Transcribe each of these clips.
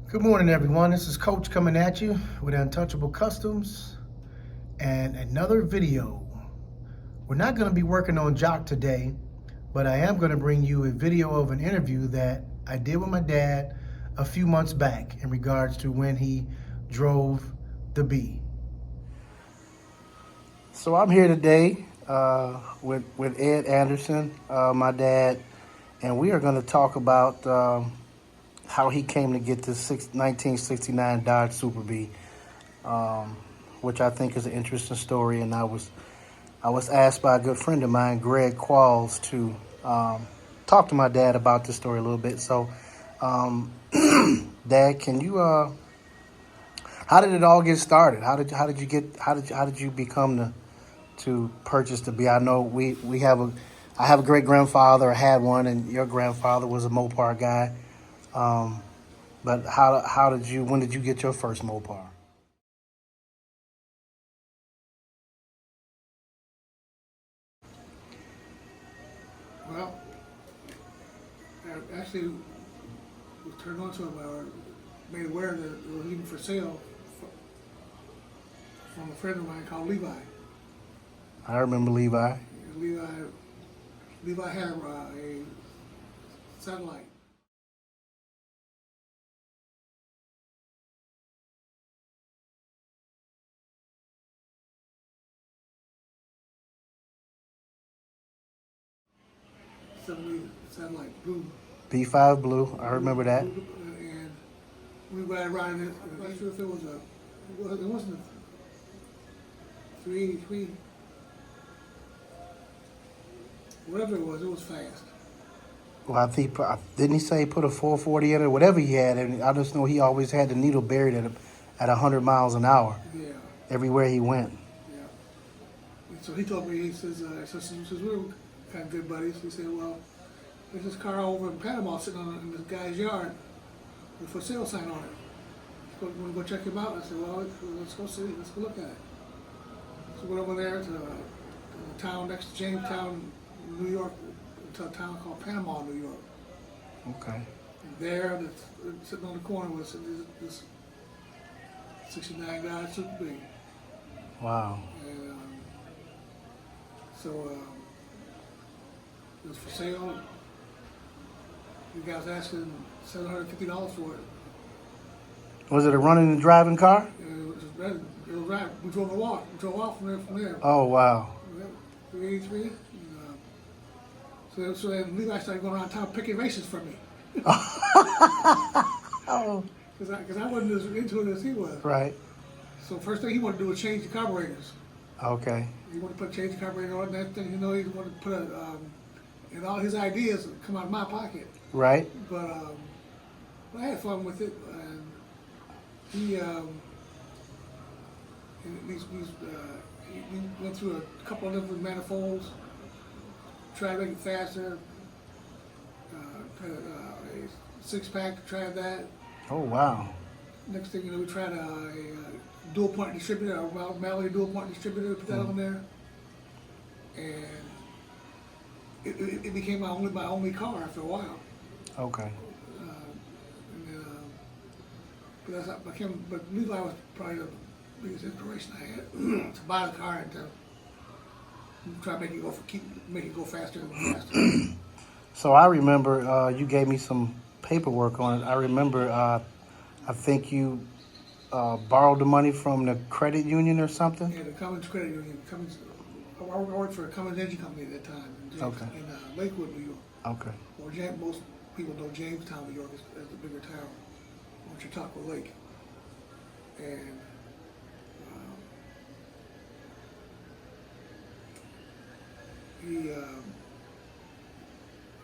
Good morning, everyone. This is Coach coming at you with Untouchable Customs and another video. We're not going to be working on Jock today, but I am going to bring you a video of an interview that I did with my dad a few months back in regards to when he drove the Bee. So I'm here today with Ed Anderson, my dad, and we are going to talk about how he came to get this 1969 Dodge Super Bee, which I think is an interesting story. And I was asked by a good friend of mine, Greg Qualls, to talk to my dad about this story a little bit. So, Dad, can you? How did it all get started? How did you become to purchase the Bee? I know I have a great grandfather, I had one, and your grandfather was a Mopar guy. But when did you get your first Mopar? Well, I actually was turned on to him or made aware that it was even for sale from a friend of mine called Levi. I remember Levi. Levi, Levi had a satellite. Satellite blue. B5 Blue. I remember that. And we ride around it. I'm not sure if it was it wasn't a 383. Whatever it was fast. Well, didn't he say he put a 440 in it, whatever he had, and I just know he always had the needle buried at 100 miles an hour. Yeah. Everywhere he went. Yeah. And so he told me, he says we were kind of good buddies. He said, well, there's this car over in Panama sitting in this guy's yard with a for sale sign on it. So want to go check him out? I said, well, let's go see. Let's go look at it. So we went over there to the town next to Jamestown, New York, to a town called Panama, New York. Okay. And there, sitting on the corner was this 69 Dodge Super Bee. Wow. And it was for sale. The guy was asking $750 for it. Was it a running and driving car? And it was right. We drove off from there. Oh, wow. 383. So then Levi started going around town picking races for me. Oh. Because I wasn't as into it as he was. Right. So first thing he wanted to do was change the carburetors. Okay. He wanted to change the carburetor on. That thing, he wanted to put and all his ideas come out of my pocket. Right. But I had fun with it, and he went through a couple of different manifolds, tried to make it faster. Had a 6-pack, tried that. Oh, wow. Next thing you know, we tried a dual point distributor, a Malley dual point distributor, put that on there, and it became my only car after a while. Okay. But Levi was probably the biggest inspiration I had to buy the car and to try to make it go faster and faster. So I remember you gave me some paperwork on it. I remember I think you borrowed the money from the credit union or something? Yeah, the Cummins Credit Union. I worked for a Cummins Engine Company at that time in Lakewood, New York. Okay. Or most people know Jamestown, New York as the bigger town on Chautauqua Lake. And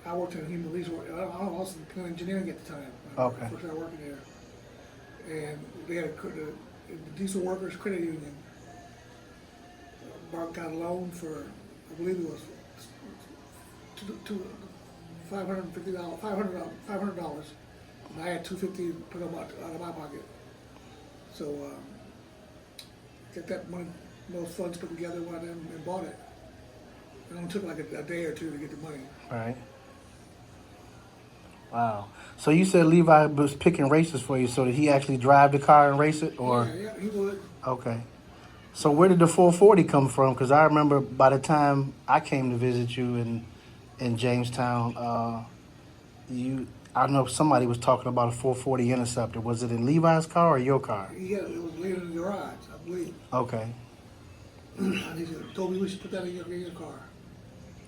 I worked in human resource. I was in engineering at the time. Okay. First started working there. And they had the Diesel Workers Credit Union. Bart got a loan for, I believe it was $500. And I had $250 put out of my pocket. So get that money, those funds put together, went in and bought it. It only took like a day or two to get the money. Right. Wow. So you said Levi was picking races for you. So did he actually drive the car and race it, or? Yeah, he would. Okay. So where did the 440 come from? Because I remember by the time I came to visit you in Jamestown, I don't know if somebody was talking about a 440 Interceptor. Was it in Levi's car or your car? It was laying in the garage, I believe. Okay. And he told me we should put that in your car.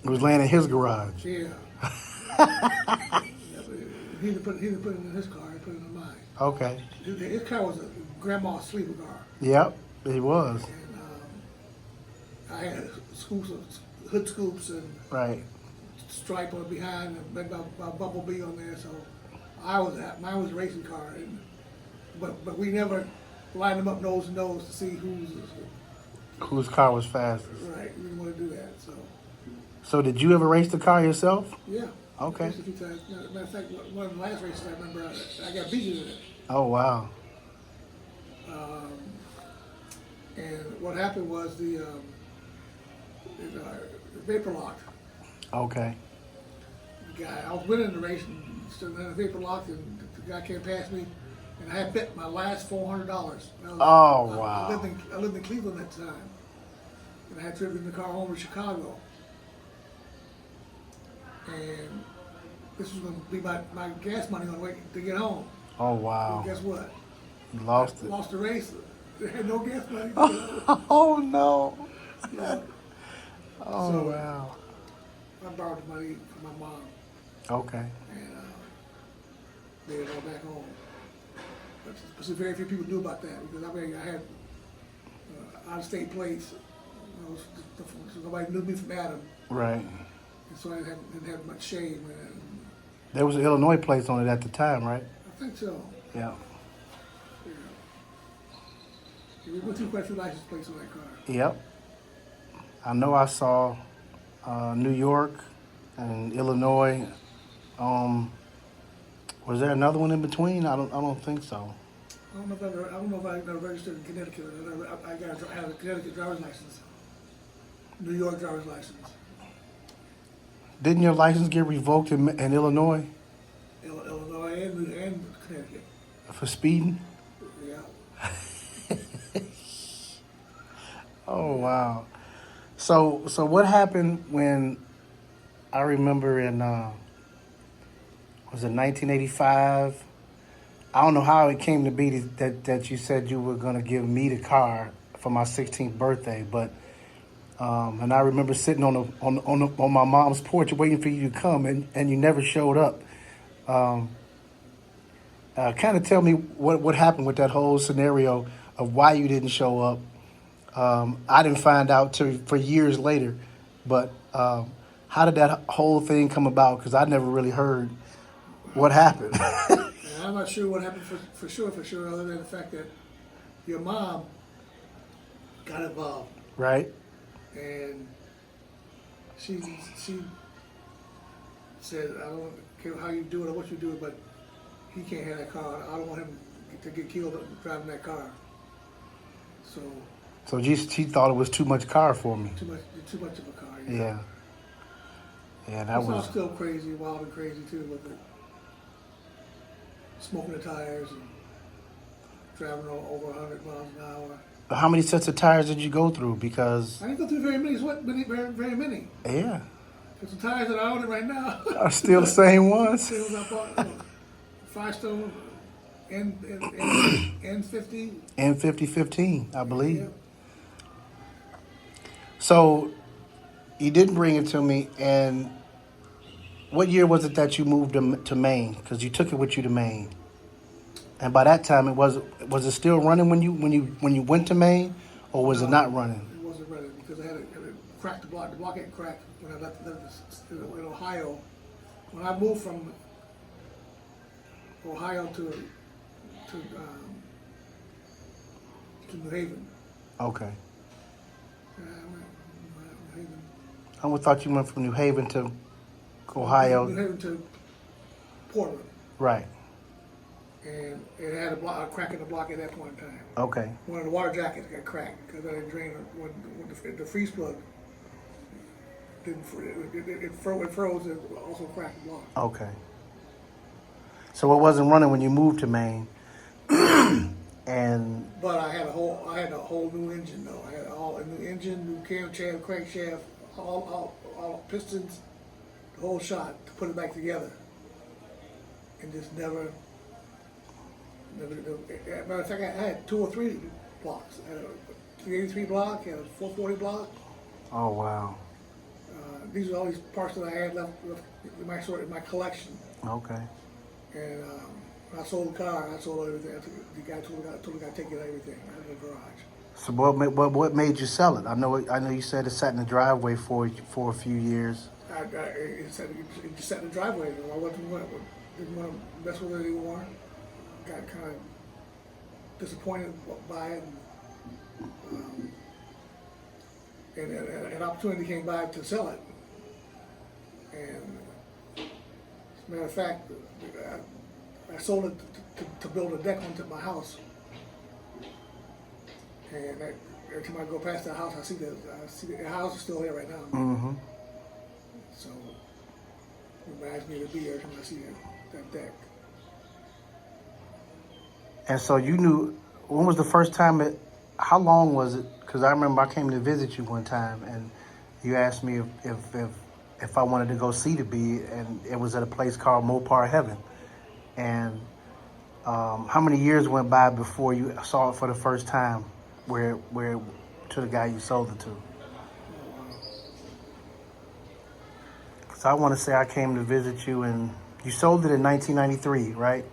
It was laying in his garage. Yeah. Yeah, but he didn't put it in his car. He put it in mine. Okay. His car was a grandma's sleeper car. Yep, it was. And I had hood scoops and Right. stripe on behind and maybe a bumblebee on there. So mine was a racing car. But we never lined them up nose to nose to see Whose car was fastest? right. We didn't want to do that. So did you ever race the car yourself? Yeah. Okay. Raced a few times. Matter of fact, one of the last races I remember, I got beaten in it. Oh, wow. And what happened was the vapor locked. Okay. The guy, I was winning the race, and so then the vapor locked, and the guy came past me, and I had bet my last $400. Oh, wow. I lived in Cleveland at the time, and I had driven the car home to Chicago. And this was going to be my gas money on the way to get home. Oh, wow. And guess what? You lost it. Lost the race. I had no gas money. Oh, no. Yeah. Oh, So, wow. I borrowed the money from my mom, Okay. and made it all back home. But very few people knew about that, because I had out-of-state plates. So nobody knew me from Adam, Right. and so I didn't have much shame. And There was an Illinois place on it at the time, right? I think so. Yeah. Yeah. We went through quite a few license plates on that car. Yep. I know I saw New York and Illinois. Was there another one in between? I don't think so. I don't know if I ever registered in Connecticut. I had a Connecticut driver's license, New York driver's license, Didn't your license get revoked in Illinois Illinois and Connecticut. for speeding? Yeah. Oh, wow. So what happened when, I remember in was it 1985? I don't know how it came to be that you said you were going to give me the car for my 16th birthday, but and I remember sitting on my mom's porch waiting for you to come, and you never showed up. Kind of tell me what happened with that whole scenario of why you didn't show up. I didn't find out for years later, but how did that whole thing come about? Because I never really heard what happened. And I'm not sure what happened for sure, other than the fact that your mom got involved, Right? and she said, I don't care how you do it or what you do, but he can't have that car. I don't want him to get killed driving that car. So So she thought it was too much car for me. too much of a car. Yeah. Yeah, that I was was. still crazy, wild and crazy too, with it. Smoking the tires and driving over 100 miles an hour. How many sets of tires did you go through? Because I didn't go through very many, very many. yeah, Because the tires that I own right now, are still the same ones. sales I bought, Firestone N50. And 5015, I believe. Yeah. So you didn't bring it to me, and what year was it that you moved to Maine? Because you took it with you to Maine, and by that time, was it still running when you went to Maine, or was it not running? It wasn't running because I had to crack the block. The block had cracked when I left in Ohio. When I moved from Ohio to New Haven. Okay. Yeah, I went New Haven. I would thought you went from New Haven to Ohio. New Haven to Portland. Right. And it had a crack in the block at that point in time. Okay. One of the water jackets got cracked because I didn't drain it when the freeze plug didn't. It froze. It also cracked the block. Okay. So it wasn't running when you moved to Maine. And But I had a whole new engine though. I had a new engine, new camshaft, crankshaft, all pistons, the whole shot to put it back together. And just never. Matter of fact, I had 2 or 3 blocks. I had a 383 block, I had a 440 block. oh wow. These are all these parts that I had left in my collection. Okay. And when I sold the car, I sold everything. The guy told the guy to take it everything out of the garage. So what made you sell it? I know you said it sat in the driveway for a few years. It just sat in the driveway. I didn't want to mess with it anymore. Got kind of disappointed by it. And an opportunity came by to sell it. And as a matter of fact, I sold it to build a deck onto my house. And every time I go past that house, I see the house is still there right now. Mm-hmm. So it reminds me to be every time I see that deck. And so you knew, when was the first time how long was it? Because I remember I came to visit you one time and you asked me if I wanted to go see the bee, and it was at a place called Mopar Heaven. And how many years went by before you saw it for the first time, where to the guy you sold it to? Because I want to say I came to visit you and you sold it in 1993, right?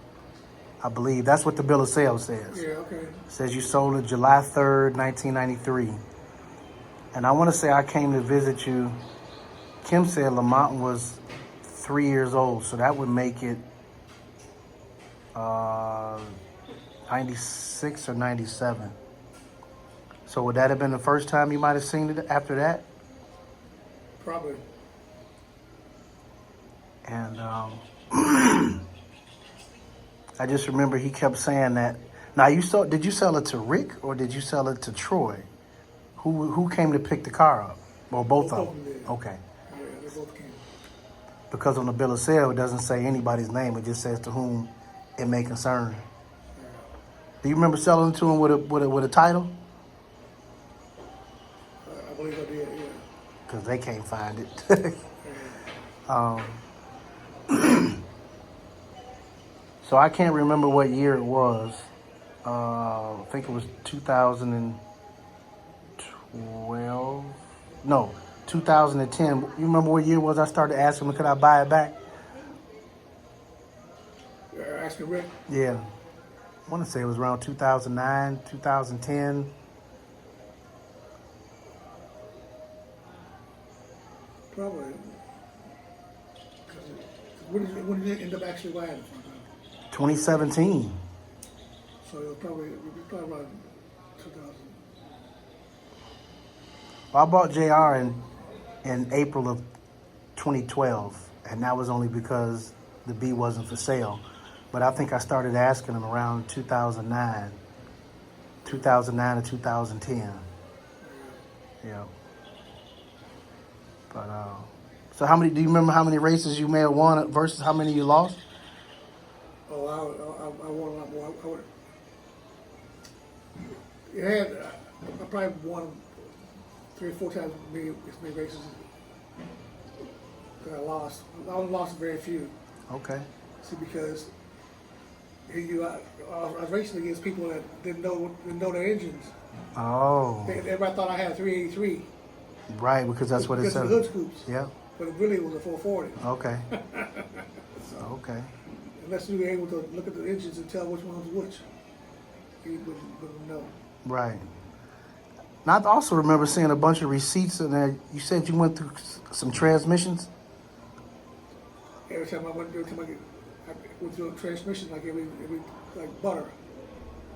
I believe that's what the bill of sale says. Yeah, okay. It says you sold it July 3rd, 1993. And I want to say I came to visit you. Kim said Lamont was 3 years old, so that would make it 96 or 97. So would that have been the first time you might have seen it after that? Probably. And I just remember he kept saying that. Now did you sell it to Rick or did you sell it to Troy? Who came to pick the car up? Or both of them? Did. Okay. Yeah, they both came. Because on the bill of sale it doesn't say anybody's name. It just says to whom it may concern. Yeah. Do you remember selling it to him with a title? I believe I did, yeah. Because they can't find it. So I can't remember what year it was. I think it was 2012. No, 2010. You remember what year it was I started asking him, could I buy it back? Asking Rick. Yeah. I want to say it was around 2009, 2010. Probably. When did you end up actually buying it? 2017. So it was probably around 2000. Well, I bought JR in April of 2012, and that was only because the B wasn't for sale. But I think I started asking him around 2009 to 2010. Yeah. But so do you remember how many races you may have won versus how many you lost? Oh, I won a lot more. I probably won 3 or 4 times as many races that I lost. I only lost very few. Okay. See, because I was racing against people that didn't know their engines. Oh. Everybody thought I had a 383. Right, because that's what it because said. of the hood scoops. Yeah. But it really was a 440. Okay. So, Okay. unless you were able to look at the engines and tell which one was which, you wouldn't know. Right. Now, I also remember seeing a bunch of receipts in there. You said you went through some transmissions? Every time I went through a transmission, like every like butter.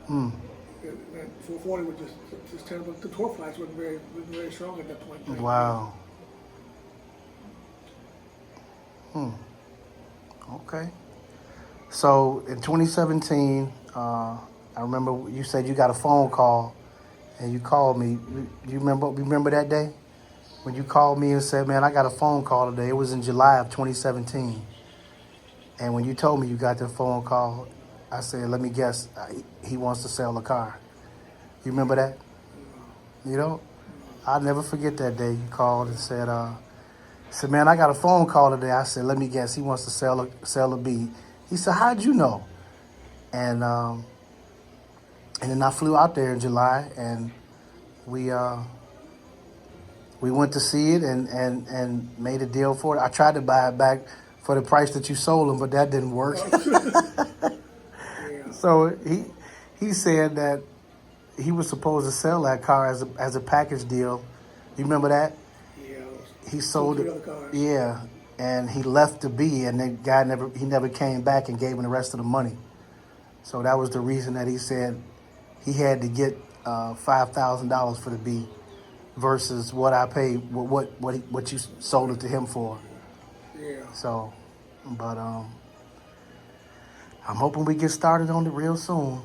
Hmm. That 440 was just terrible. The torque flights wasn't very strong at that point. Wow. Okay. So in 2017, I remember you said you got a phone call, and you called me. Do you remember that day when you called me and said, "Man, I got a phone call today"? It was in July of 2017. And when you told me you got the phone call, I said, let me guess, he wants to sell a car. You remember that? You know? I'll never forget that day you called and said, man, I got a phone call today. I said, let me guess, he wants to sell a bee. He said, how'd you know? And then I flew out there in July, and we went to see it and made a deal for it. I tried to buy it back for the price that you sold him, but that didn't work. Yeah. So he said that he was supposed to sell that car as a package deal. You remember that? Yeah. He sold Three it. other cars. Yeah, and he left the bee, and the guy never came back and gave him the rest of the money. So that was the reason that he said he had to get $5,000 for the bee versus what I paid, what you sold it to him for. Yeah. So, but I'm hoping we get started on it real soon.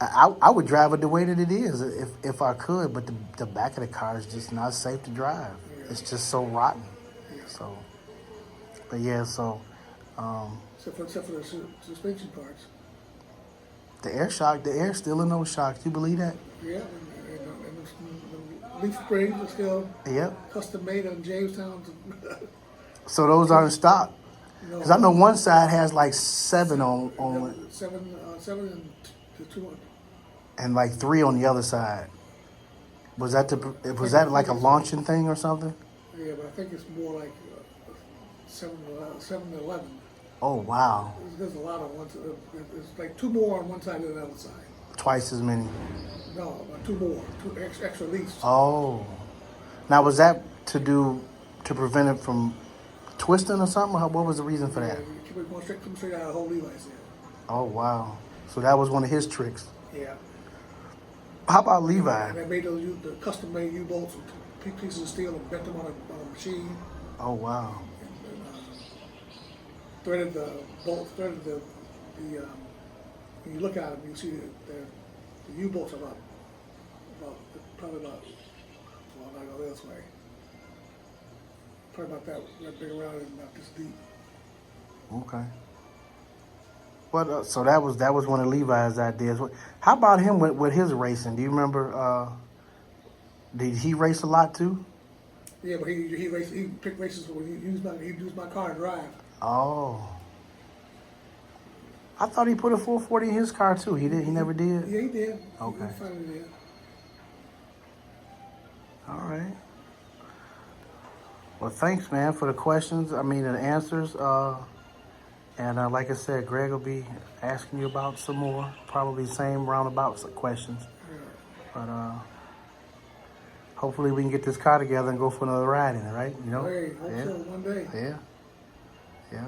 I would drive it the way that it is if I could, but the back of the car is just not safe to drive. Yeah. It's just so rotten. Yeah. So, but yeah, so Except for the suspension parts. the air's still in those shocks. You believe that? Yeah. And the leaf springs are still Yep. custom made on Jamestown. So those aren't stock. No, Because I know one side has like 7 on it, seven and to 200. and like 3 on the other side. Was that like a launching thing or something? Yeah, but I think it's more like 7 to 11. Oh wow, There's a lot on one side. There's like 2 more on one side than the other side. twice as many. No, 2 more, 2 extra leaves. Oh, now was that to prevent it from twisting or something? What was the reason for that? Yeah, keep it going come straight out of the whole Levi's there. Oh wow, so that was one of his tricks. Yeah. How about And Levi? they made the custom made U-bolts with pieces of steel and bent them on a machine. Oh wow, Threaded the bolts, threaded the when you look at them, you see the U-bolts are probably about, well, I go this way. Probably about that big around and not this deep. okay. Well, so that was one of Levi's ideas. How about him with his racing? Do you remember? Did he race a lot too? Yeah, but he picked races where he used my car to drive. Oh, I thought he put a 440 in his car too. He never did. Yeah, he did. Okay. He finally did. All right. Well, thanks, man, for the questions. I mean, the answers. And like I said, Greg will be asking you about some more, probably same roundabouts of questions. Yeah. But hopefully we can get this car together and go for another ride in it, right? You know? Hey, hope Yeah. so one day. Yeah. Yeah.